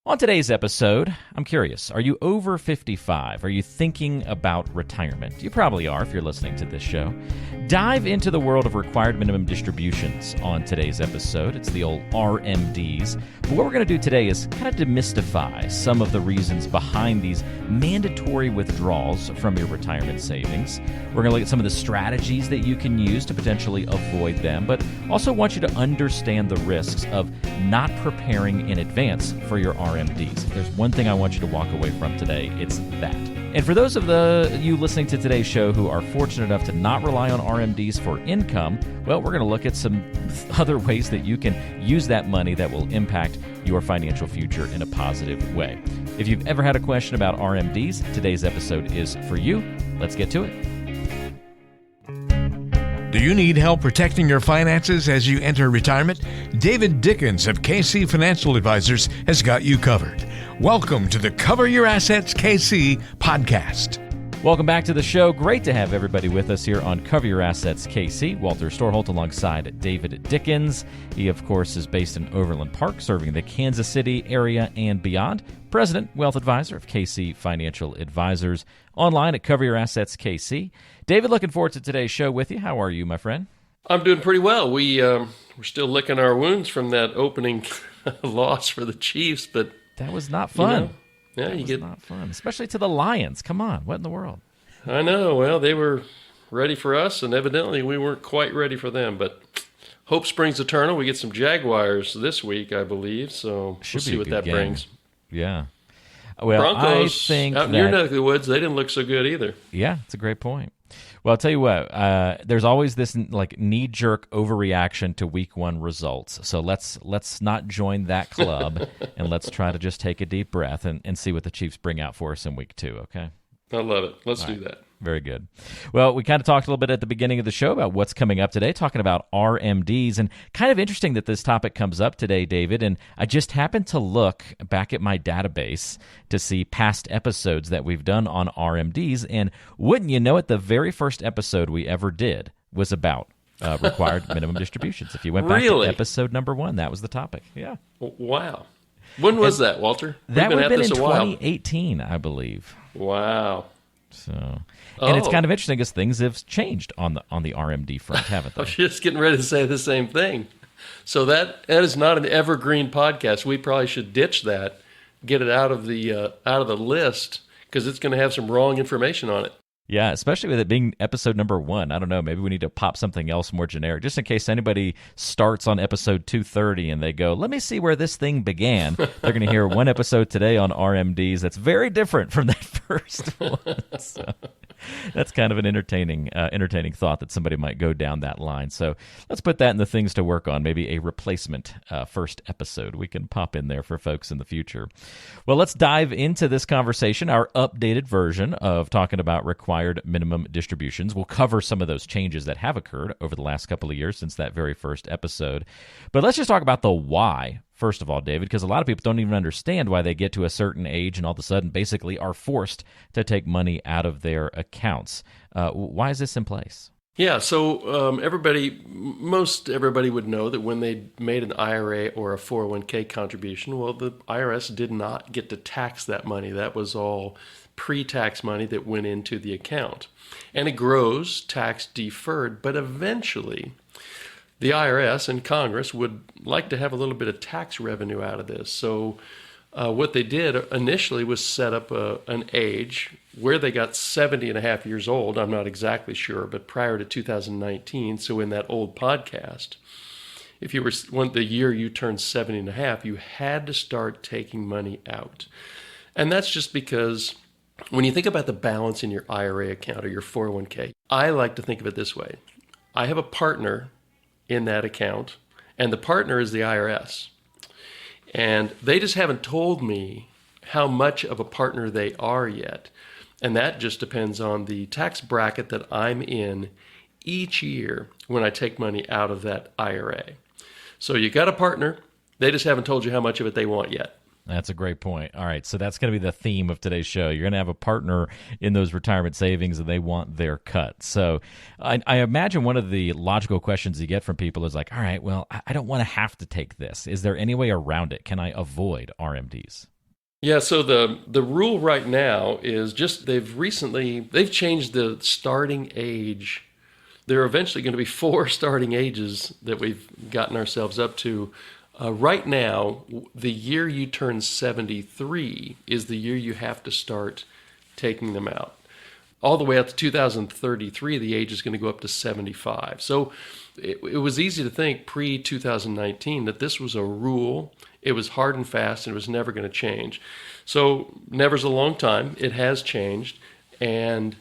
On today's episode, I'm curious, are you over 55? Are you thinking about retirement? You probably are if you're listening to this show. Dive into the world of required minimum distributions on today's episode. It's the old RMDs. But what we're going to do today is kind of demystify some of the reasons behind these mandatory withdrawals from your retirement savings. We're going to look at some of the strategies that you can use to potentially avoid them, but also want you to understand the risks of not preparing in advance for your RMDs. If there's one thing I want you to walk away from today, it's that. And for those of you listening to today's show who are fortunate enough to not rely on RMDs for income, well, we're going to look at some other ways that you can use that money that will impact your financial future in a positive way. If you've ever had a question about RMDs, today's episode is for you. Let's get to it. Do you need help protecting your finances as you enter retirement? David Dickens of KC Financial Advisors has got you covered. Welcome to the Cover Your Assets KC podcast. Welcome back to the show. Great to have everybody with us here on Cover Your Assets KC. Walter Storholt alongside David Dickens. He, of course, is based in Overland Park, serving the Kansas City area and beyond. President, Wealth Advisor of KC Financial Advisors. Online at Cover Your Assets KC. David, looking forward to today's show with you. How are you, my friend? I'm doing pretty well. We're still licking our wounds from that opening loss for the Chiefs, but that was not fun. Not fun, especially to the Lions. Come on, what in the world? I know. Well, they were ready for us, and evidently we weren't quite ready for them. But hope springs eternal. We get some Jaguars this week, I believe. So we'll see what that brings. Yeah. Well, Broncos, I think out in your neck of the woods, they didn't look so good either. Yeah, it's a great point. Well, I'll tell you what, there's always this knee-jerk overreaction to week one results. So let's not join that club, and let's try to just take a deep breath and see what the Chiefs bring out for us in week two, okay? I love it. Let's do that. Very good. Well, we kind of talked a little bit at the beginning of the show about what's coming up today, talking about RMDs, and kind of interesting that this topic comes up today, David, and I just happened to look back at my database to see past episodes that we've done on RMDs, and wouldn't you know it, the very first episode we ever did was about required minimum distributions. If you went back to episode number 1, that was the topic. Yeah. Wow. When was that, Walter? That would have been in 2018, I believe. Wow. So, and it's kind of interesting because things have changed on the RMD front, haven't they? I was just getting ready to say the same thing. So that is not an evergreen podcast. We probably should ditch that, get it out of the list, because it's going to have some wrong information on it. Yeah, especially with it being episode number 1. I don't know, maybe we need to pop something else more generic, just in case anybody starts on episode 230 and they go, let me see where this thing began. They're going to hear one episode today on RMDs that's very different from that first one. So that's kind of an entertaining thought that somebody might go down that line. So let's put that in the things to work on, maybe a replacement first episode we can pop in there for folks in the future. Well, let's dive into this conversation, our updated version of talking about required minimum distributions. We'll cover some of those changes that have occurred over the last couple of years since that very first episode. But let's just talk about the why, first of all, David, because a lot of people don't even understand why they get to a certain age and all of a sudden basically are forced to take money out of their accounts. Why is this in place? Yeah, so most everybody would know that when they made an IRA or a 401k contribution, well, the IRS did not get to tax that money. That was all pre-tax money that went into the account. And it grows tax deferred, but eventually the IRS and Congress would like to have a little bit of tax revenue out of this. So what they did initially was set up an age where they got 70 and a half years old. I'm not exactly sure, but prior to 2019, so in that old podcast, if you were the year you turned 70 and a half, you had to start taking money out. And that's just because when you think about the balance in your IRA account or your 401k, I like to think of it this way. I have a partner in that account, and the partner is the IRS. And they just haven't told me how much of a partner they are yet. And that just depends on the tax bracket that I'm in each year when I take money out of that IRA. So you got a partner, they just haven't told you how much of it they want yet. That's a great point. All right, so that's going to be the theme of today's show. You're going to have a partner in those retirement savings and they want their cut. So I imagine one of the logical questions you get from people is like, all right, well, I don't want to have to take this. Is there any way around it? Can I avoid RMDs? Yeah, so the rule right now is just they've changed the starting age. There are eventually going to be 4 starting ages that we've gotten ourselves up to. Right now, the year you turn 73 is the year you have to start taking them out. All the way up to 2033, the age is going to go up to 75. So it was easy to think pre-2019 that this was a rule. It was hard and fast, and it was never going to change. So never's a long time. It has changed. And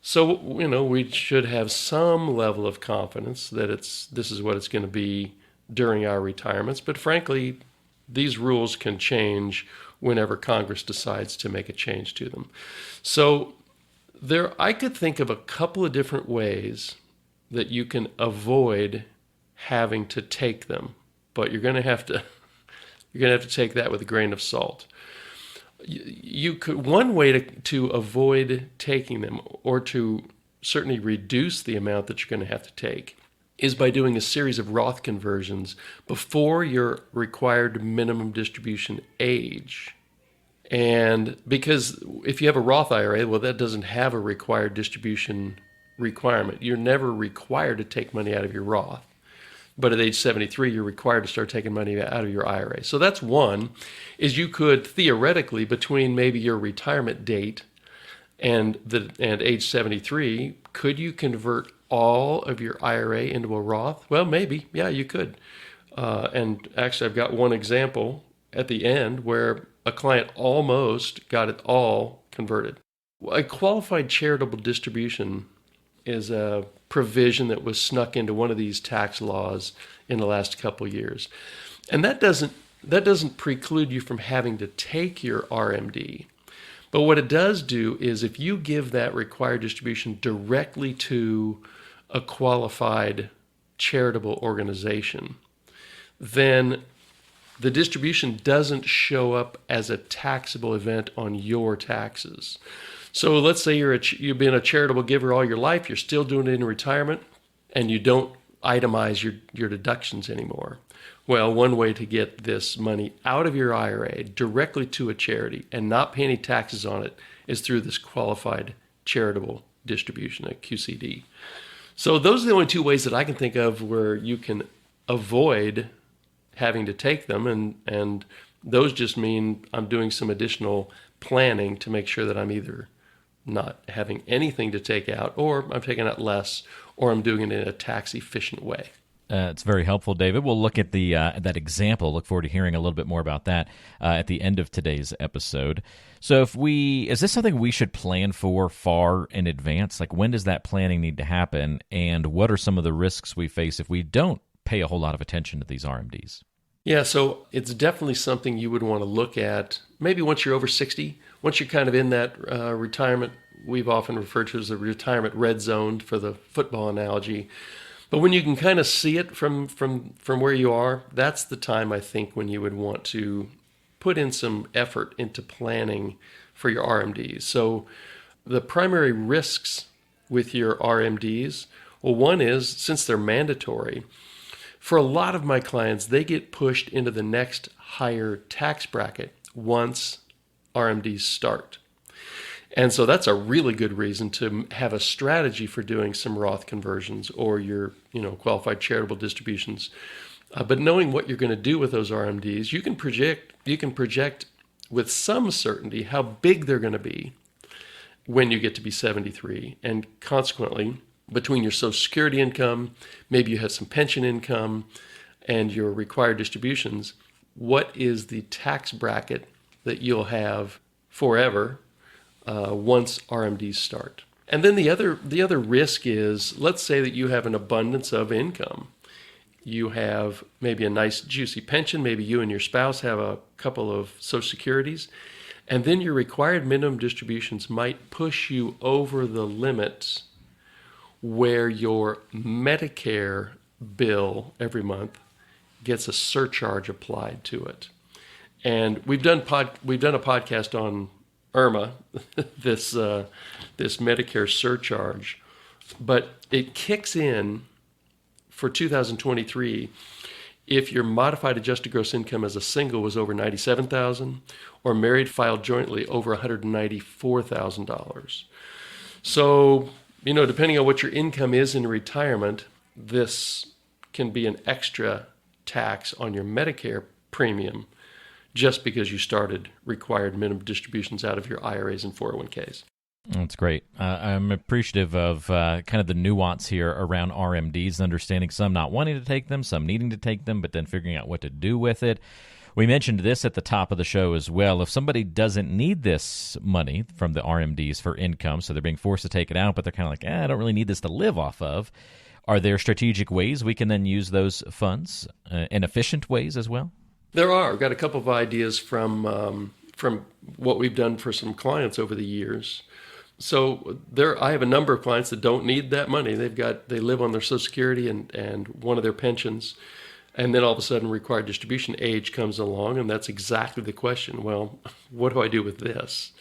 so, we should have some level of confidence that this is what it's going to be during our retirements. But frankly, these rules can change whenever Congress decides to make a change to them. So I could think of a couple of different ways that you can avoid having to take them, but you're going to have to take that with a grain of salt. One way to avoid taking them, or to certainly reduce the amount that you're going to have to take, is by doing a series of Roth conversions before your required minimum distribution age. And because if you have a Roth IRA, well, that doesn't have a required distribution requirement. You're never required to take money out of your Roth. But at age 73, you're required to start taking money out of your IRA. So that's one, is you could theoretically, between maybe your retirement date and age 73, could you convert all of your IRA into a Roth? Well, maybe. Yeah, you could. And actually, I've got one example at the end where a client almost got it all converted. A qualified charitable distribution is a provision that was snuck into one of these tax laws in the last couple years. And that doesn't preclude you from having to take your RMD. But what it does do is if you give that required distribution directly to a qualified charitable organization, then the distribution doesn't show up as a taxable event on your taxes. So let's say you've been a charitable giver all your life, you're still doing it in retirement, and you don't itemize your deductions anymore. Well, one way to get this money out of your IRA directly to a charity and not pay any taxes on it is through this qualified charitable distribution, a QCD. So those are the only 2 ways that I can think of where you can avoid having to take them, and those just mean I'm doing some additional planning to make sure that I'm either not having anything to take out, or I'm taking out less, or I'm doing it in a tax-efficient way. It's very helpful, David. We'll look at that example. Look forward to hearing a little bit more about that at the end of today's episode. So is this something we should plan for far in advance? Like, when does that planning need to happen, and what are some of the risks we face if we don't pay a whole lot of attention to these RMDs? Yeah, so it's definitely something you would want to look at maybe once you're over 60, once you're kind of in that retirement, we've often referred to as the retirement red zone for the football analogy. But when you can kind of see it from where you are, that's the time I think when you would want to put in some effort into planning for your RMDs. So the primary risks with your RMDs, well, one is, since they're mandatory, for a lot of my clients, they get pushed into the next higher tax bracket once RMDs start. And so that's a really good reason to have a strategy for doing some Roth conversions or your qualified charitable distributions. But knowing what you're going to do with those RMDs, you can project with some certainty how big they're going to be when you get to be 73. And consequently, between your Social Security income, maybe you have some pension income, and your required distributions, what is the tax bracket that you'll have forever once RMDs start? And then the other risk is, let's say that you have an abundance of income. You have maybe a nice juicy pension, maybe you and your spouse have a couple of Social Securities, and then your required minimum distributions might push you over the limit where your Medicare bill every month gets a surcharge applied to it. And we've done a podcast on IRMA, this Medicare surcharge, but it kicks in for 2023 if your modified adjusted gross income as a single was over $97,000 or married filed jointly over $194,000. So, depending on what your income is in retirement, this can be an extra tax on your Medicare premium just because you started required minimum distributions out of your IRAs and 401ks. That's great. I'm appreciative of kind of the nuance here around RMDs, understanding some not wanting to take them, some needing to take them, but then figuring out what to do with it. We mentioned this at the top of the show as well. If somebody doesn't need this money from the RMDs for income, so they're being forced to take it out, but they're kind of like, I don't really need this to live off of, are there strategic ways we can then use those funds in efficient ways as well? There are. I've got a couple of ideas from what we've done for some clients over the years. So I have a number of clients that don't need that money. They live on their Social Security and one of their pensions, and then all of a sudden required distribution age comes along, and that's exactly the question. Well, what do I do with this?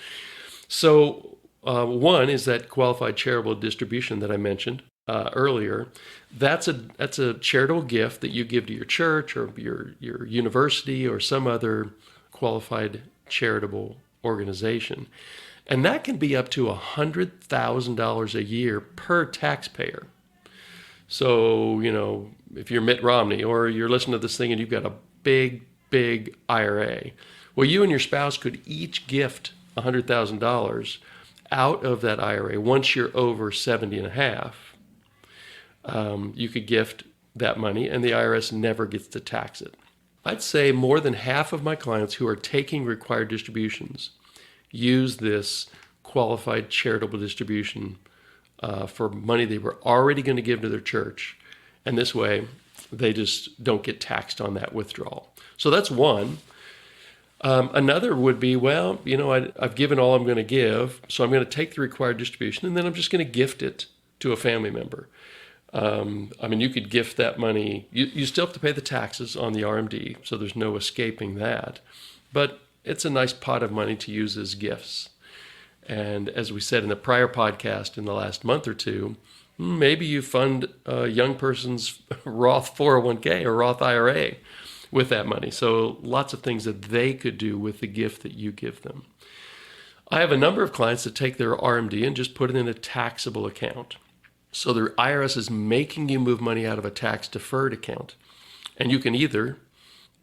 So one is that qualified charitable distribution that I mentioned earlier. That's a charitable gift that you give to your church or your university or some other qualified charitable organization. And that can be up to $100,000 a year per taxpayer. So, if you're Mitt Romney or you're listening to this thing and you've got a big, big IRA, well, you and your spouse could each gift $100,000 out of that IRA once you're over 70 and a half. You could gift that money and the IRS never gets to tax it. I'd say more than half of my clients who are taking required distributions use this qualified charitable distribution for money they were already going to give to their church. And this way, they just don't get taxed on that withdrawal. So that's one. Another would be, I've given all I'm going to give, so I'm going to take the required distribution, and then I'm just going to gift it to a family member. You could gift that money. You still have to pay the taxes on the RMD, so there's no escaping that. But it's a nice pot of money to use as gifts. And as we said in the prior podcast in the last month or two, maybe you fund a young person's Roth 401k or Roth IRA with that money. So lots of things that they could do with the gift that you give them. I have a number of clients that take their RMD and just put it in a taxable account. So the IRS is making you move money out of a tax-deferred account. And you can either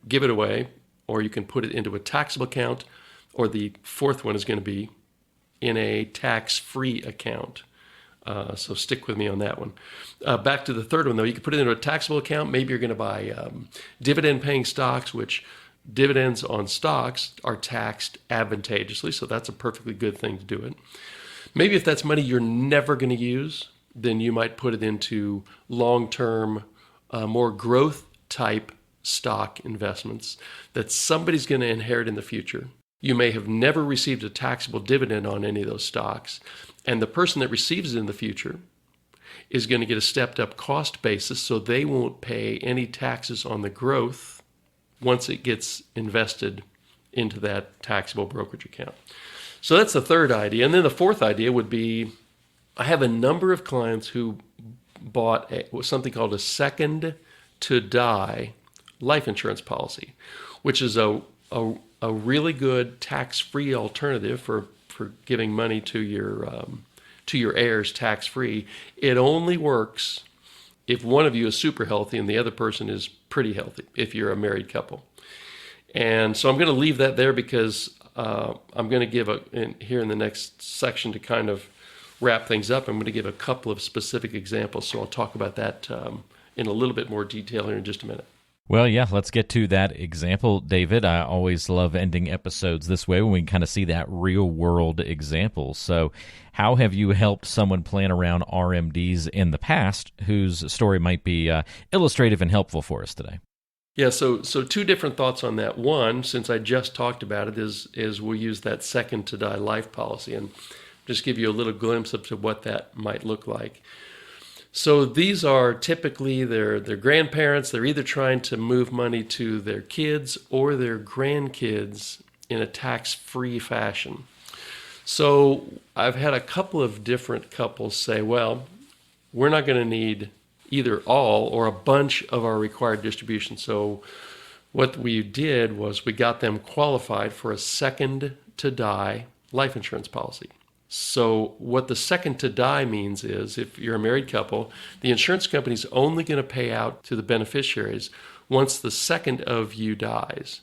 give it away, or you can put it into a taxable account, or the fourth one is going to be in a tax-free account. So stick with me on that one. Back to the third one, though. You can put it into a taxable account. Maybe you're going to buy dividend-paying stocks, which dividends on stocks are taxed advantageously, so that's a perfectly good thing to do it. Maybe if that's money you're never going to use, then you might put it into long-term, more growth-type stock investments that somebody's going to inherit in the future. You may have never received a taxable dividend on any of those stocks, and the person that receives it in the future is going to get a stepped-up cost basis, so they won't pay any taxes on the growth once it gets invested into that taxable brokerage account. So that's the third idea. And then the fourth idea would be, I have a number of clients who bought something called a second-to-die life insurance policy, which is a really good tax-free alternative for giving money to your heirs tax-free. It only works if one of you is super healthy and the other person is pretty healthy, if you're a married couple. And so I'm going to leave that there because I'm going to give here in the next section to kind of wrap things up, I'm going to give a couple of specific examples. So I'll talk about that in a little bit more detail here in just a minute. Well, yeah, let's get to that example, David. I always love ending episodes this way when we can kind of see that real-world example. So how have you helped someone plan around RMDs in the past whose story might be illustrative and helpful for us today? Yeah, so two different thoughts on that. One, since I just talked about it, is we'll use that second-to-die life policy and just give you a little glimpse of what that might look like. So these are typically their grandparents. They're either trying to move money to their kids or their grandkids in a tax-free fashion. So I've had a couple of different couples say, well, we're not going to need either all or a bunch of our required distribution. So what we did was we got them qualified for a second to die life insurance policy. So what the second to die means is if you're a married couple, the insurance company is only going to pay out to the beneficiaries once the second of you dies.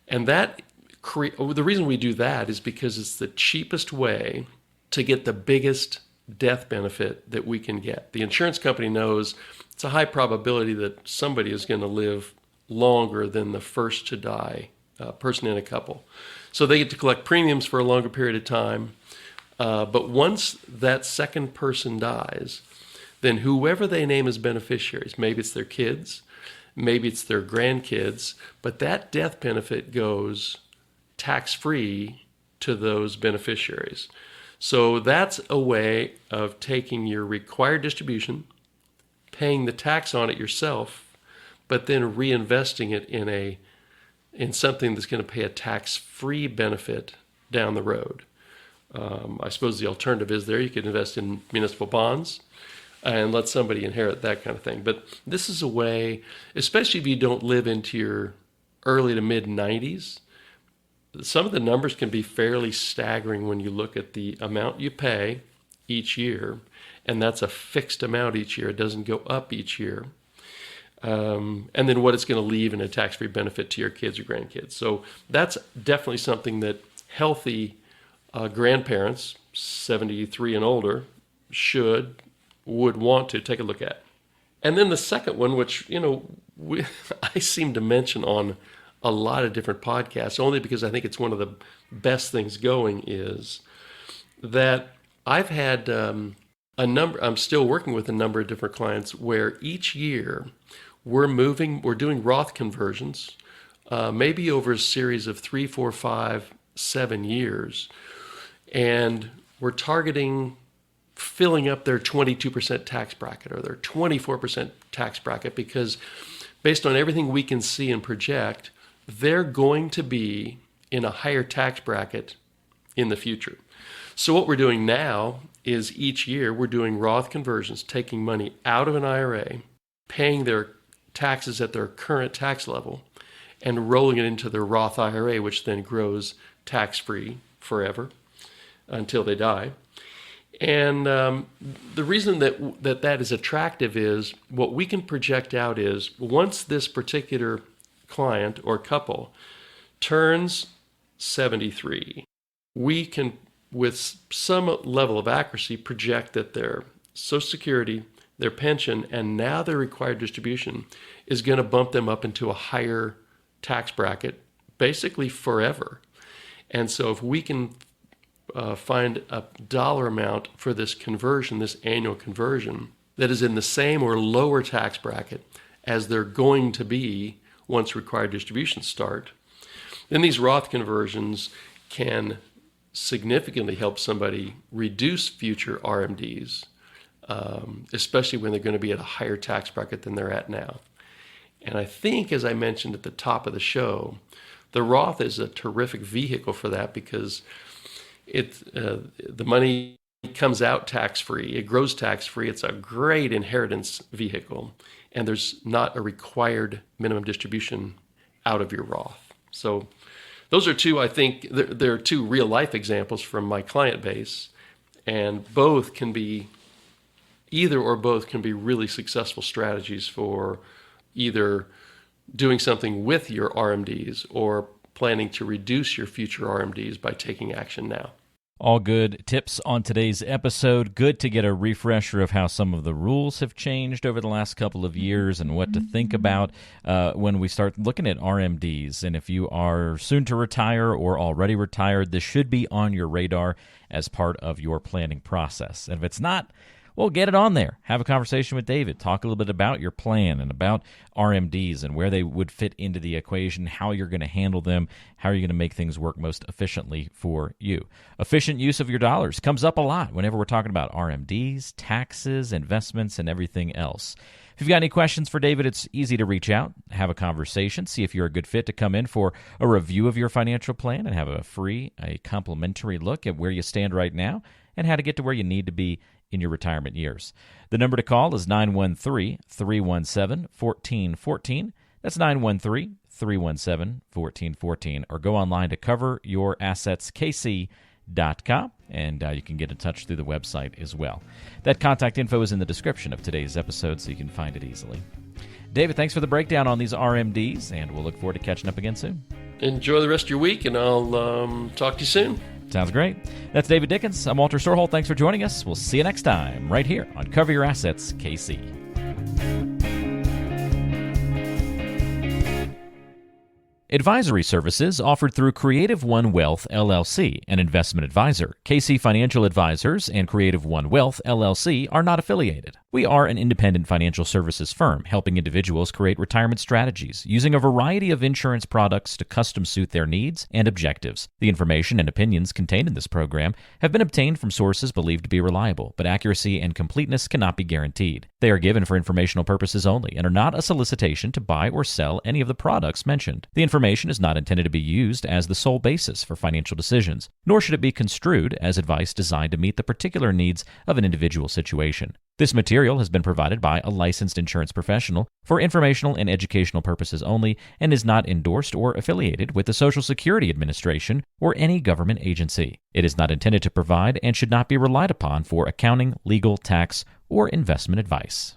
And that the reason we do that is because it's the cheapest way to get the biggest death benefit that we can get. The insurance company knows it's a high probability that somebody is going to live longer than the first to die person in a couple. So they get to collect premiums for a longer period of time. But once that second person dies, then whoever they name as beneficiaries, maybe it's their kids, maybe it's their grandkids, but that death benefit goes tax-free to those beneficiaries. So that's a way of taking your required distribution, paying the tax on it yourself, but then reinvesting it in something that's going to pay a tax-free benefit down the road. I suppose the alternative is you could invest in municipal bonds and let somebody inherit that kind of thing. But this is a way, especially if you don't live into your early to mid 90s, some of the numbers can be fairly staggering when you look at the amount you pay each year, and that's a fixed amount each year. It doesn't go up each year. And then what it's going to leave in a tax-free benefit to your kids or grandkids. So that's definitely something that healthy grandparents, 73 and older, would want to take a look at. And then the second one, which, I seem to mention on a lot of different podcasts, only because I think it's one of the best things going, is that I've had I'm still working with a number of different clients where each year we're doing Roth conversions, maybe over a series of 3, 4, 5, 7 years. And we're targeting filling up their 22% tax bracket or their 24% tax bracket because based on everything we can see and project, they're going to be in a higher tax bracket in the future. So what we're doing now is each year we're doing Roth conversions, taking money out of an IRA, paying their taxes at their current tax level, and rolling it into their Roth IRA, which then grows tax-free forever until they die. And the reason that is attractive is what we can project out is once this particular client or couple turns 73, we can, with some level of accuracy, project that their Social Security, their pension, and now their required distribution is going to bump them up into a higher tax bracket basically forever. And so if we can find a dollar amount for this conversion, this annual conversion, that is in the same or lower tax bracket as they're going to be once required distributions start, then these Roth conversions can significantly help somebody reduce future RMDs, especially when they're going to be at a higher tax bracket than they're at now. And I think, as I mentioned at the top of the show, the Roth is a terrific vehicle for that because the money comes out tax-free, it grows tax-free, it's a great inheritance vehicle, and there's not a required minimum distribution out of your Roth. So those are two, I think, there are two real-life examples from my client base, and either or both can be really successful strategies for either doing something with your RMDs or planning to reduce your future RMDs by taking action now. All good tips on today's episode. Good to get a refresher of how some of the rules have changed over the last couple of years and what to think about when we start looking at RMDs. And if you are soon to retire or already retired, this should be on your radar as part of your planning process. And if it's not, Well, get it on there. Have a conversation with David. Talk a little bit about your plan and about RMDs and where they would fit into the equation, how you're going to handle them, how you're going to make things work most efficiently for you. Efficient use of your dollars comes up a lot whenever we're talking about RMDs, taxes, investments, and everything else. If you've got any questions for David, it's easy to reach out, have a conversation, see if you're a good fit to come in for a review of your financial plan and have a complimentary look at where you stand right now and how to get to where you need to be in your retirement years. The number to call is 913-317-1414. That's 913-317-1414. Or go online to coveryourassetskc.com, and you can get in touch through the website as well. That contact info is in the description of today's episode, so you can find it easily. David, thanks for the breakdown on these RMDs, and we'll look forward to catching up again soon. Enjoy the rest of your week, and I'll talk to you soon. Sounds great. That's David Dickens. I'm Walter Storholt. Thanks for joining us. We'll see you next time right here on Cover Your Assets KC. Advisory services offered through Creative One Wealth, LLC, an investment advisor. KC Financial Advisors and Creative One Wealth, LLC are not affiliated. We are an independent financial services firm helping individuals create retirement strategies using a variety of insurance products to custom suit their needs and objectives. The information and opinions contained in this program have been obtained from sources believed to be reliable, but accuracy and completeness cannot be guaranteed. They are given for informational purposes only and are not a solicitation to buy or sell any of the products mentioned. The information is not intended to be used as the sole basis for financial decisions, nor should it be construed as advice designed to meet the particular needs of an individual situation. This material has been provided by a licensed insurance professional for informational and educational purposes only and is not endorsed or affiliated with the Social Security Administration or any government agency. It is not intended to provide and should not be relied upon for accounting, legal, tax, or investment advice.